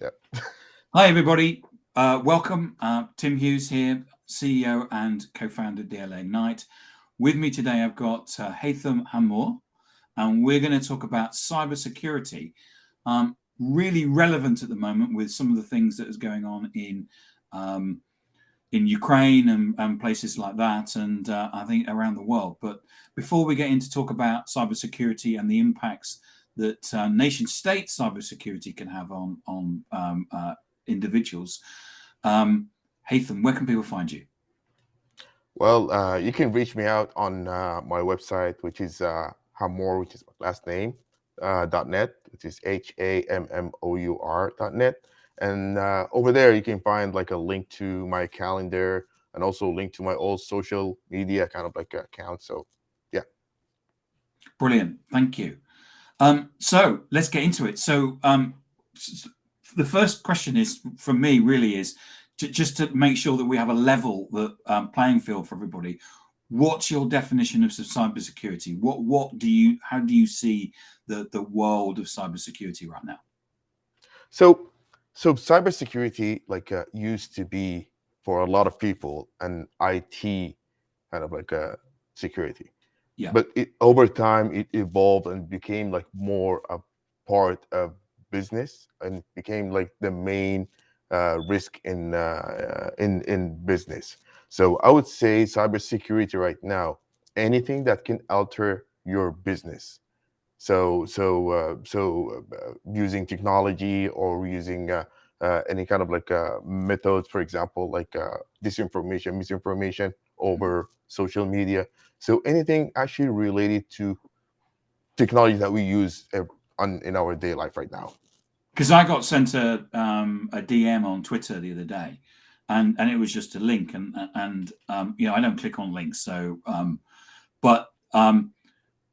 Yeah. Hi, everybody. Welcome. Tim Hughes here, CEO and co-founder of DLA Knight. With me today, I've got Haitham Hamour, and we're going to talk about cybersecurity. Really relevant at the moment with some of the things that is going on um, in Ukraine and places like that, and I think around the world. But before we get into talk about cybersecurity and the impacts that nation-state cybersecurity can have on individuals, Haitham, where can people find you? Well, you can reach me out on my website, which is Hammour, which is my last name, .net, which is HAMMOUR.net. And over there, you can find like a link to my calendar and also a link to my old social media kind of like account. So, yeah. Brilliant, thank you. So let's get into it. The first question is from me really is just to make sure that we have a level playing field for everybody. What's your definition of cybersecurity? How do you see the world of cybersecurity right now? So, so cybersecurity used to be for a lot of people an IT kind of like a security. Yeah. But over time it evolved and became like more a part of business and became like the main risk in business. So I would say cybersecurity right now, anything that can alter your business. Using technology or using any kind of like methods, for example, like disinformation, misinformation over social media. So anything actually related to technology that we use in our day life right now. Because I got sent a DM on Twitter the other day, and it was just a link, and I don't click on links, but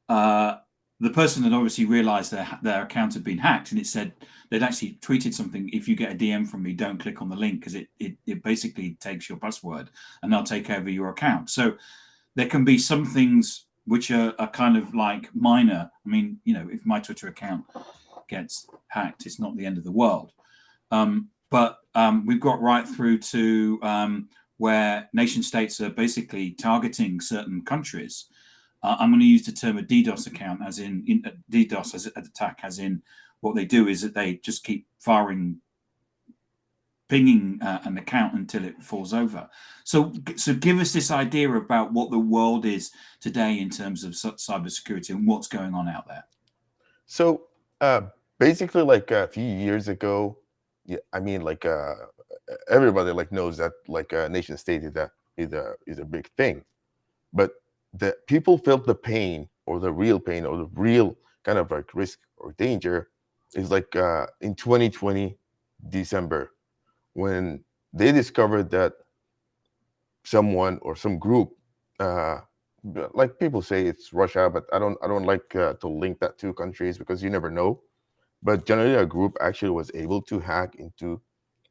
uh, the person had obviously realised their account had been hacked, and it said they'd actually tweeted something. If you get a DM from me, don't click on the link because it basically takes your password and they'll take over your account. So there can be some things which are kind of like minor. I mean, if my Twitter account gets hacked, it's not the end of the world. But we've got right through to where nation states are basically targeting certain countries. I'm going to use the term a DDoS account, as in DDoS as an attack, as in what they do is that they just keep pinging an account until it falls over. So give us this idea about what the world is today in terms of cybersecurity and what's going on out there. So uh, basically, like a few years ago, yeah, I mean, everybody like knows that like a nation state is a big thing, but the people felt the pain or the real kind of like risk or danger is like in 2020 December, when they discovered that someone or some group, uh like people say it's Russia, but I don't like to link that to countries because you never know. But generally a group actually was able to hack into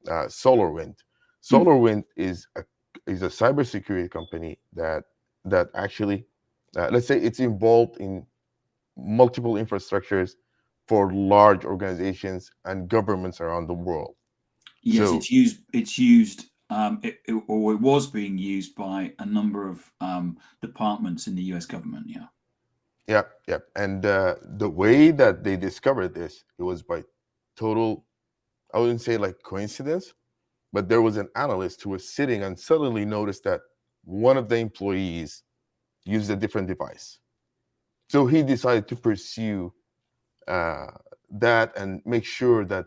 SolarWind. Mm. SolarWind is a cybersecurity company that actually, let's say, it's involved in multiple infrastructures for large organizations and governments around the world. Yes, So it was being used by a number of departments in the U.S. government. Yeah. yeah, yeah, and the way that they discovered this, it was by total, I wouldn't say like coincidence, but there was an analyst who was sitting and suddenly noticed that one of the employees used a different device. So he decided to pursue uh, that and make sure that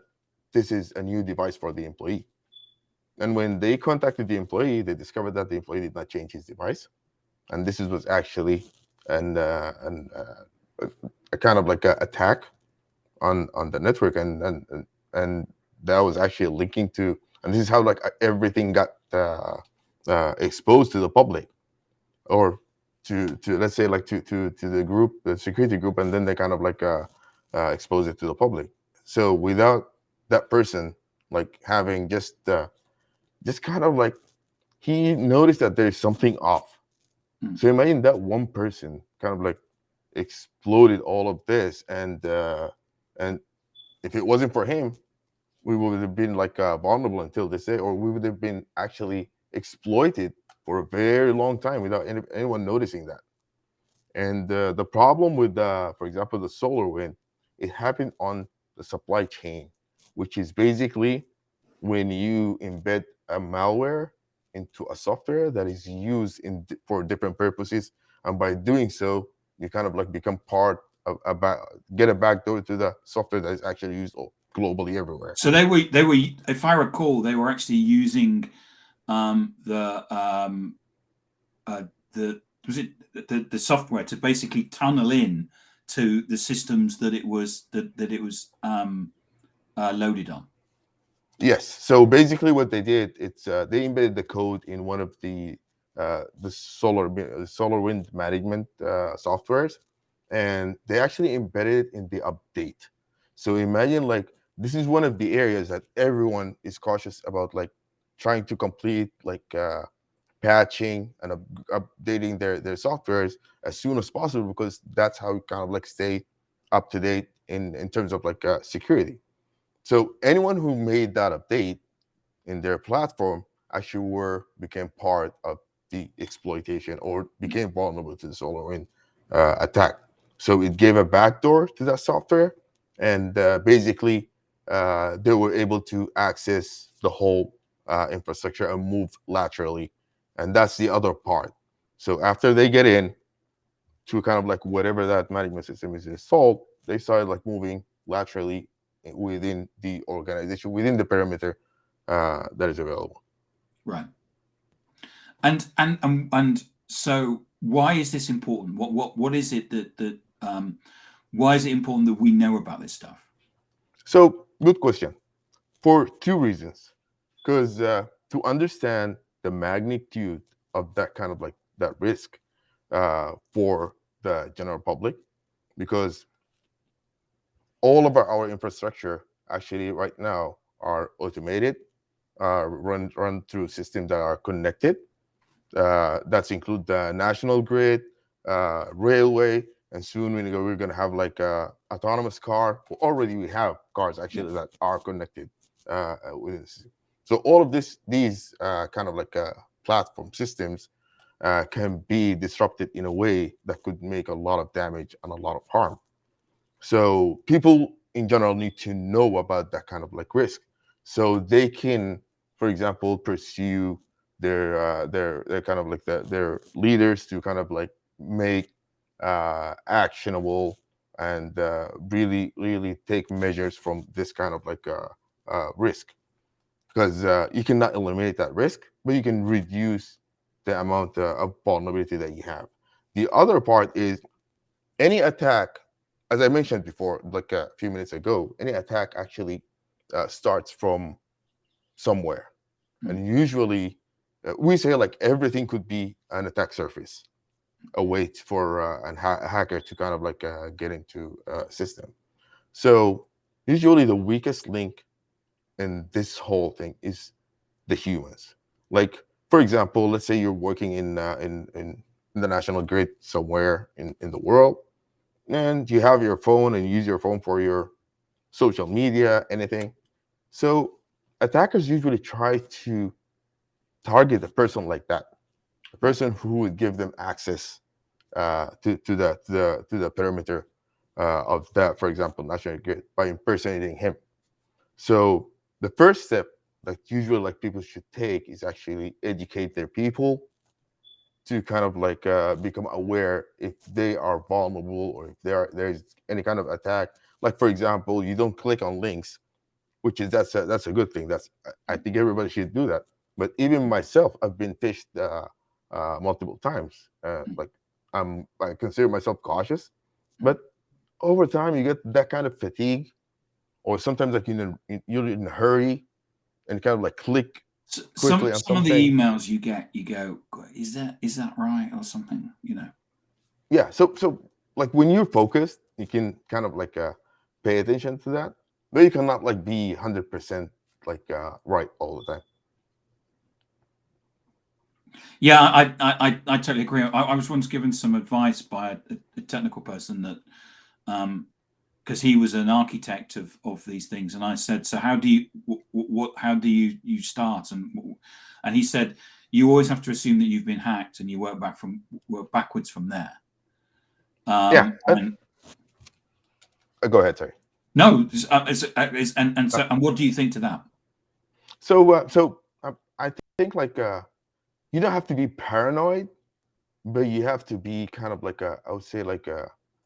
this is a new device for the employee. And when they contacted the employee, they discovered that the employee did not change his device, and was actually a kind of like a attack on the network, and that was actually linking to, and this is how like everything got exposed to the public, or to let's say like to the group, the security group, and then they kind of like expose it to the public. So without that person like having just kind of like, he noticed that there's something off. Mm. So imagine that one person kind of like exploded all of this, and if it wasn't for him, we would have been like vulnerable until this day, or we would have been actually exploited for a very long time without anyone noticing that. And the problem with, for example, the solar wind, it happened on the supply chain, which is basically when you embed a malware into a software that is used for different purposes, and by doing so, you kind of like become part of get a backdoor to the software that is actually used globally everywhere. So they were, if I recall, they were actually using the the was it the software to basically tunnel in to the systems that it was loaded on. Yes. So basically, what they did, it's they embedded the code in one of the solar wind management softwares, and they actually embedded it in the update. So imagine like this is one of the areas that everyone is cautious about, like trying to complete like patching and updating their softwares as soon as possible, because that's how you kind of like stay up to date in terms of like security. So anyone who made that update in their platform actually became part of the exploitation or became vulnerable to the SolarWind attack. So it gave a backdoor to that software, and basically they were able to access the whole infrastructure and move laterally, and that's the other part. So after they get in to kind of like whatever that management system is installed, they started like moving laterally within the organization, within the perimeter that is available. Right. And so why is this important? What is it that why is it important that we know about this stuff? So, good question. For two reasons. Because to understand the magnitude of that kind of like that risk for the general public, because all of our infrastructure actually right now are automated, run through systems that are connected. That's include the national grid, railway, and soon we're going to have like a autonomous car. Well, already we have cars Yeah. actually that are connected within the system. So all of these kind of like platform systems can be disrupted in a way that could make a lot of damage and a lot of harm. So people in general need to know about that kind of like risk, so they can, for example, pursue their kind of like their leaders to kind of like make actionable and really take measures from this kind of like risk, because you cannot eliminate that risk, but you can reduce the amount of vulnerability that you have. The other part is any attack, as I mentioned before, like a few minutes ago, any attack actually starts from somewhere. And usually we say like everything could be an attack surface, a way for a hacker to kind of like get into a system. So usually the weakest link in this whole thing is the humans. Like, for example, let's say you're working in the national grid somewhere in the world, and you have your phone and you use your phone for your social media, anything. So attackers usually try to target a person like that, a person who would give them access to the perimeter of that, for example, national grid, by impersonating him. So the first step that usually like people should take is actually educate their people to kind of like become aware if they are vulnerable, or if there's any kind of attack. Like, for example, you don't click on links, which is that's a good thing. I think everybody should do that. But even myself, I've been phished multiple times. Like I consider myself cautious, but over time you get that kind of fatigue, or sometimes like you're in a hurry and kind of like click So quickly on some of the something. emails you get, you go, is that right or something? You know. Yeah, so like when you're focused, you can kind of like pay attention to that, but you cannot like be 100% like right all the time. Yeah, I totally agree. I was once given some advice by a technical person that because he was an architect of these things, and I said, so how do you start? And he said, you always have to assume that you've been hacked, and you work backwards from there. Yeah. Go ahead, sorry. No, and what do you think to that? So I think like you don't have to be paranoid, but you have to be kind of like I would say like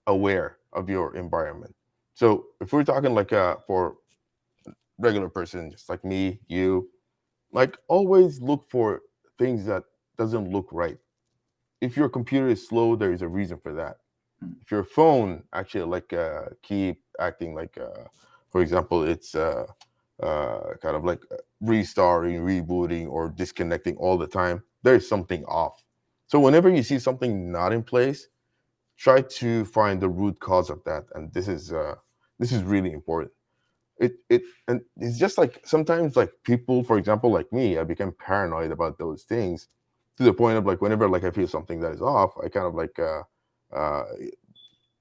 aware of your environment. So if we're talking like for regular person, just like me, you, like always look for things that doesn't look right. If your computer is slow, there is a reason for that. If your phone actually like keep acting like for example it's kind of like restarting, rebooting, or disconnecting all the time, there's something off. So whenever you see something not in place, try to find the root cause of that, and this is really important. And it's just like sometimes like people, for example, like me, I become paranoid about those things to the point of like whenever like I feel something that is off, I kind of like uh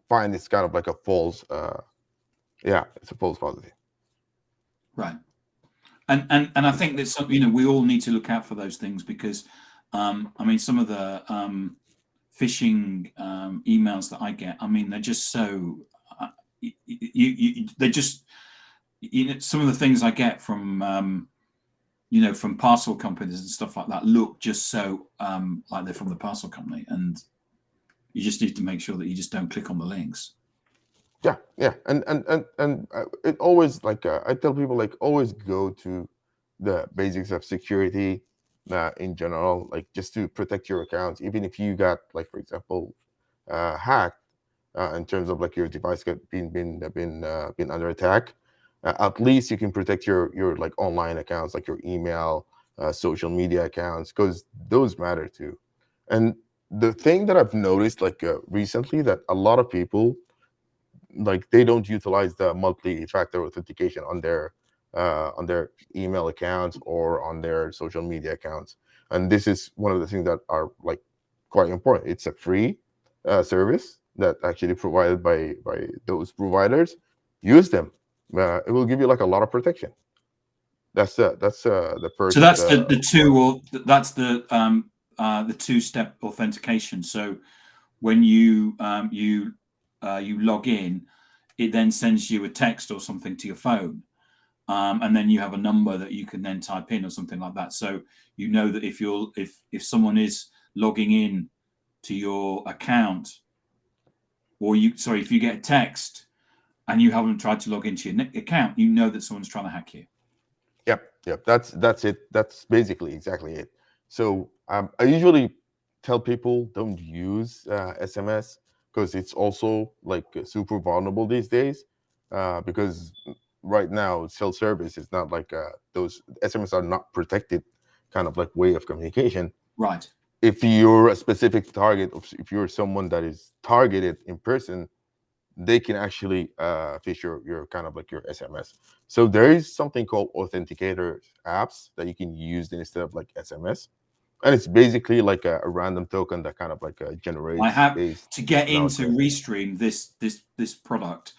find it's kind of like a false yeah, it's a false positive. Right. And I think that some, we all need to look out for those things, because I mean, some of the phishing emails that I get, I mean, they're just so they just some of the things I get from from parcel companies and stuff like that look just so like they're from the parcel company, and you just need to make sure that you just don't click on the links. Yeah, and it always like I tell people like always go to the basics of security in general, like just to protect your accounts, even if you got like for example hacked in terms of like your device got been under attack. At least you can protect your like online accounts, like your email, social media accounts, because those matter too. And the thing that I've noticed like recently, that a lot of people like they don't utilize the multi-factor authentication on their email accounts or on their social media accounts. And this is one of the things that are like quite important. It's a free service that actually provided by those providers. Use them. It will give you like a lot of protection. That's the So first that's the part. two, or that's the two-step authentication. So when you log in, it then sends you a text or something to your phone, and then you have a number that you can then type in or something like that. So you know that if someone is logging in to your account, or if you get a text and you haven't tried to log into your account, you know that someone's trying to hack you. Yep. That's it. That's basically exactly it. So I usually tell people don't use SMS, because it's also like super vulnerable these days. Because right now cell service is not like those SMS are not protected, kind of like way of communication. Right. If you're a specific target, if you're someone that is targeted in person, they can actually fish your kind of like your SMS. So there is something called authenticator apps that you can use instead of like SMS, and it's basically like a random token that kind of like I generates have based to get on our into currency. Restream this product.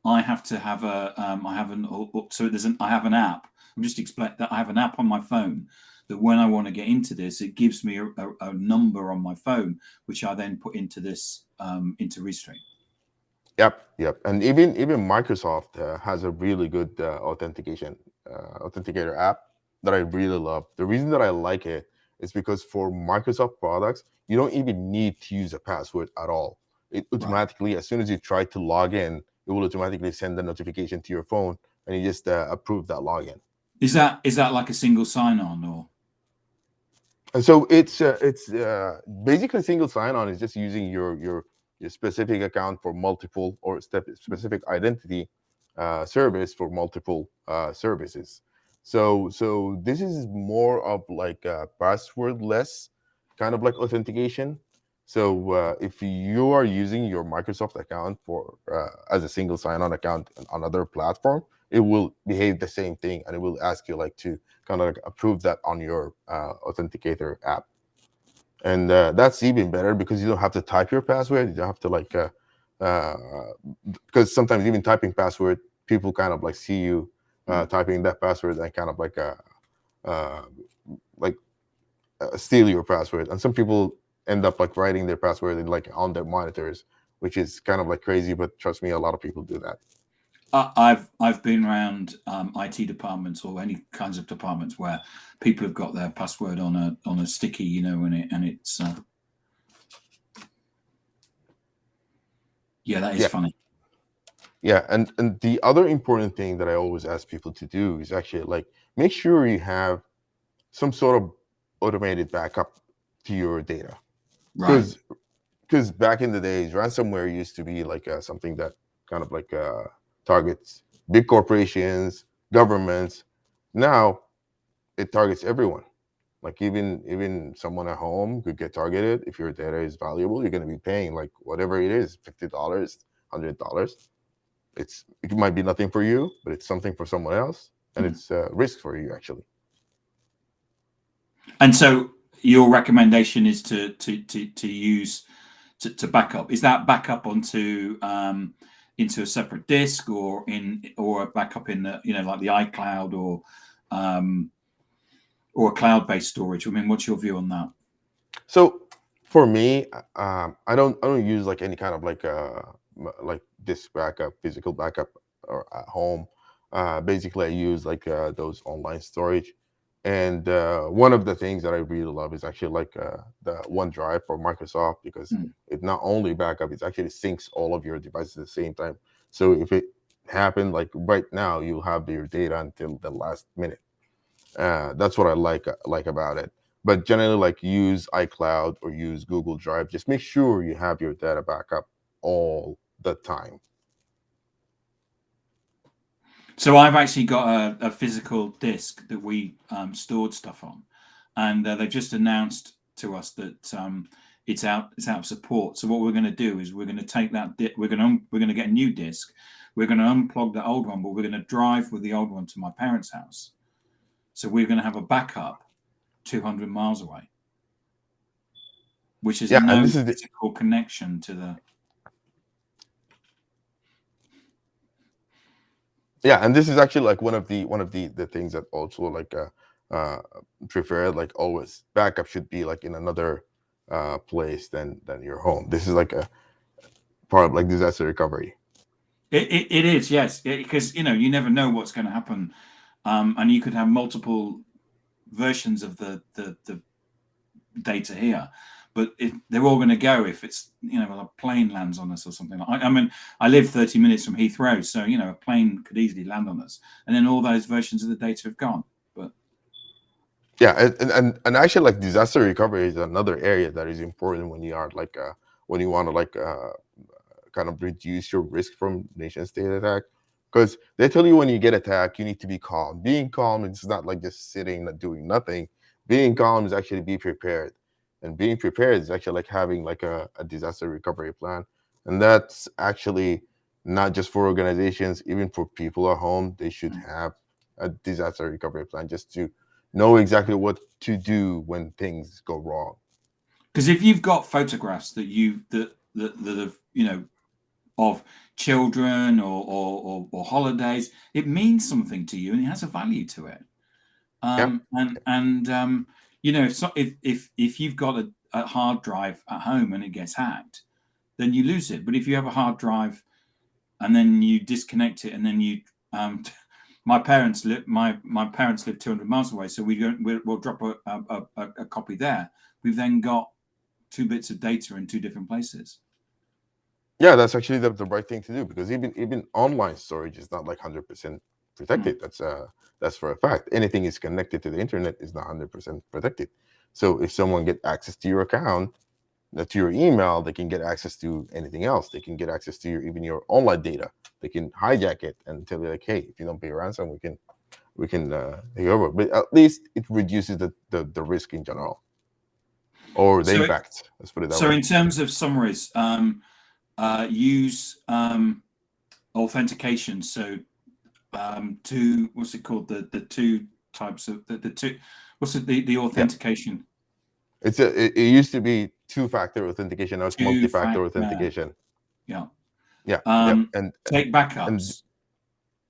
I have to have I have an so there's an I have an app. I'm just explaining that I have an app on my phone that when I want to get into this, it gives me a number on my phone, which I then put into this into Restream. Yep. And even Microsoft has a really good authentication authenticator app that I really love. The reason that I like it is because for Microsoft products, you don't even need to use a password at all. It Right. automatically, as soon as you try to log in, it will automatically send a notification to your phone, and you just approve that login. Is that like a single sign-on, or? And so it's basically single sign-on is just using your specific account for multiple, or specific identity service for multiple services. So this is more of like a passwordless kind of like authentication. So if you are using your Microsoft account for as a single sign-on account on another platform, it will behave the same thing, and it will ask you like to kind of like approve that on your authenticator app. And that's even better because you don't have to type your password. You don't have to like because sometimes even typing password, people kind of like see you typing that password and kind of like uh, like steal your password. And some people end up like writing their password in like on their monitors, which is kind of like crazy. But trust me, a lot of people do that. I've been around IT departments or any kinds of departments where people have got their password on a sticky, you know, and it's yeah, that is Yeah, funny. yeah. And the other important thing that I always ask people to do is actually like make sure you have some sort of automated backup to your data, Right. because back in the days, ransomware used to be like something that kind of like targets big corporations, governments. Now it targets everyone. Like even someone at home could get targeted. If your data is valuable, you're going to be paying like whatever it is, $50, $100. It might be nothing for you, but it's something for someone else, and Hmm. it's a risk for you actually. And so your recommendation is to use to back up. Is that backup onto into a separate disk or a backup in the, you know, like the iCloud um, or a cloud-based storage? I mean, what's your view on that? So for me, I don't use like any kind of like like disk backup, physical backup, or at home. Basically, I use like those online storage. And one of the things that I really love is actually like the OneDrive for Microsoft, because Hmm. it not only backup, it actually syncs all of your devices at the same time. So if it happened like right now, you'll have your data until the last minute. That's what I like about it. But generally, like use iCloud or use Google Drive. Just make sure you have your data backup all the time. So I've actually got a physical disk that we stored stuff on, and they've just announced to us that it's out of support. So what we're going to do is we're going to take that we're going to get a new disk. We're going to unplug the old one, but we're going to drive with the old one to my parents' house. So we're going to have a backup 200 miles away, which is Yeah, and no this is the physical connection to the. yeah, and this is actually like one of the things that also like uh prefer, like always backup should be like in another place than your home. This is like a part of like disaster recovery. It is, yes, because you know you never know what's going to happen, and you could have multiple versions of the data here, but if they're all going to go if it's, you know, a plane lands on us or something. I mean, I live 30 minutes from Heathrow, so you know a plane could easily land on us, and then all those versions of the data have gone. But Yeah, and actually like disaster recovery is another area that is important when you are like when you want to like kind of reduce your risk from nation state attack, because they tell you when you get attacked you need to be calm. Being calm is not like just sitting and doing nothing. Being calm is actually be prepared, and being prepared is actually like having like a disaster recovery plan. And that's actually not just for organizations, even for people at home they should have a disaster recovery plan, just to know exactly what to do when things go wrong. because if you've got photographs that have, you know, of children or holidays, it means something to you and it has a value to it. Yeah. And you know, if you've got a hard drive at home and it gets hacked, then you lose it. But if you have a hard drive and then you disconnect it and then you um, my parents live 200 miles away, so we'll drop a copy there. We've then got two bits of data in two different places. Yeah, that's actually the right thing to do, because even online storage is not like 100% Hmm. protected. That's for a fact. Anything is connected to the internet is not 100% protected. So if someone get access to your account, to your email, they can get access to anything else. They can get access to even your online data. They can hijack it and tell you like, hey, if you don't pay ransom, we can take over. But at least it reduces the risk in general, or the So, impact. Let's put it that so way. in terms of summaries, use authentication. So, two, what's it called? The two types of the two. What's it? The Yeah. authentication. It used to be two-factor authentication. Now it's Two multi-factor factor. authentication. Yeah. Yeah, yeah, Take and backups.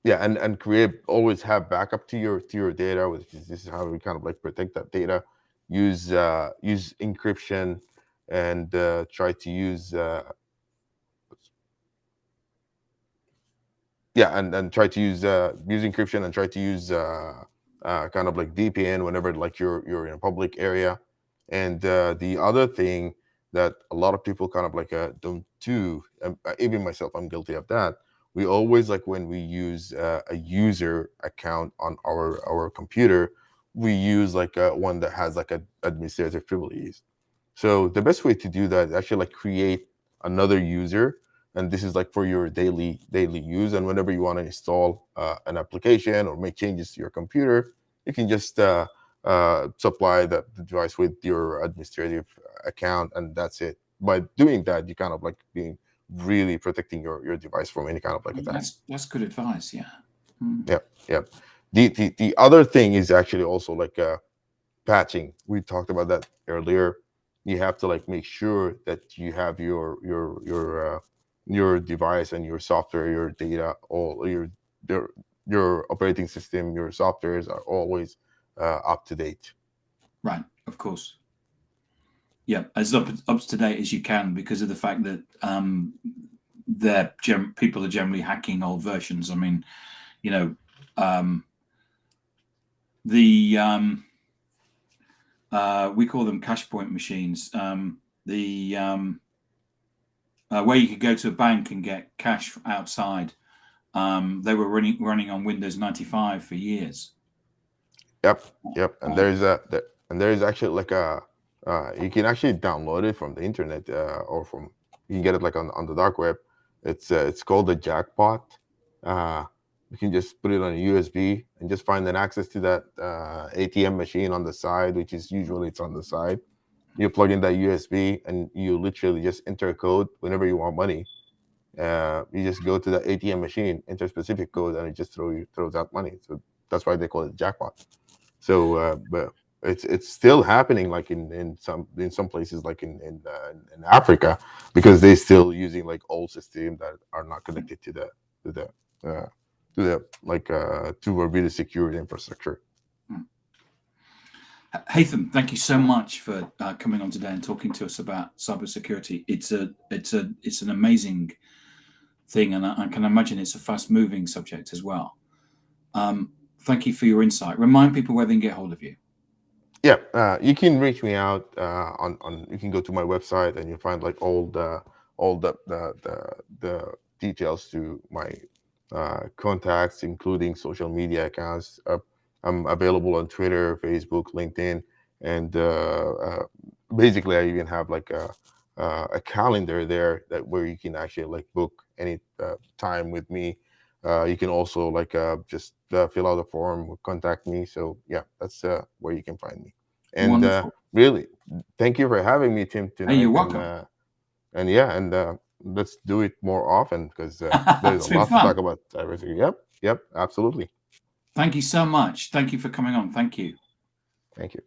yeah, and create, always have backup to your data, which is, this is how we kind of like protect that data. Use encryption, and try to use yeah, and try to use encryption, and try to use kind of like VPN whenever like you're in a public area. And the other thing that a lot of people kind of like don't do, even myself, I'm guilty of that. We always, like, when we use a user account on our computer, we use like one that has like a administrative privileges. So the best way to do that is actually like create another user, and this is like for your daily use. And whenever you want to install an application or make changes to your computer, you can just supply the device with your administrative account, and that's it. By doing that, you kind of like being really protecting your device from any kind of like attack. That's good advice. Yeah. Mm. Yeah, yeah. The other thing is actually also like patching. We talked about that earlier. You have to like make sure that you have your device and your software, your data, all your your operating system, your softwares are always up to date. Right. Of course. Yeah, as up to date as you can, because of the fact that people are generally hacking old versions. I mean, you know, the we call them cash point machines. The where you could go to a bank and get cash outside. They were running on Windows 95 for years. Yep, yep. And there's actually like a you can actually download it from the internet, or from, you can get it like on the dark web. It's called the jackpot. Uh, you can just put it on a USB and just find an access to that ATM machine on the side, which is usually it's on the side. You plug in that USB and you literally just enter a code whenever you want money. You just go to the ATM machine, enter a specific code, and it just throws out money. So that's why they call it jackpot. So, but it's still happening, like in some places, like in Africa, because they still using like old systems that are not connected to the uh, to the like to a really secure infrastructure. Hatham, thank you so much for coming on today and talking to us about cybersecurity. It's an amazing thing, and I can imagine it's a fast moving subject as well. Thank you for your insight. Remind people where they can get hold of you. Yeah, you can reach me out on. You can go to my website and you find like all the details to my contacts, including social media accounts. I'm available on Twitter, Facebook, LinkedIn, and basically I even have like a calendar there that where you can actually like book any time with me. You can also like just fill out a form, contact me. So yeah, that's where you can find me. And Wonderful. really, thank you for having me, Tim, Hey, you're tonight. welcome. And yeah, and let's do it more often, because there's a It's been lot to talk fun. about diversity. Yep, yep, absolutely. Thank you so much. Thank you for coming on. Thank you. Thank you.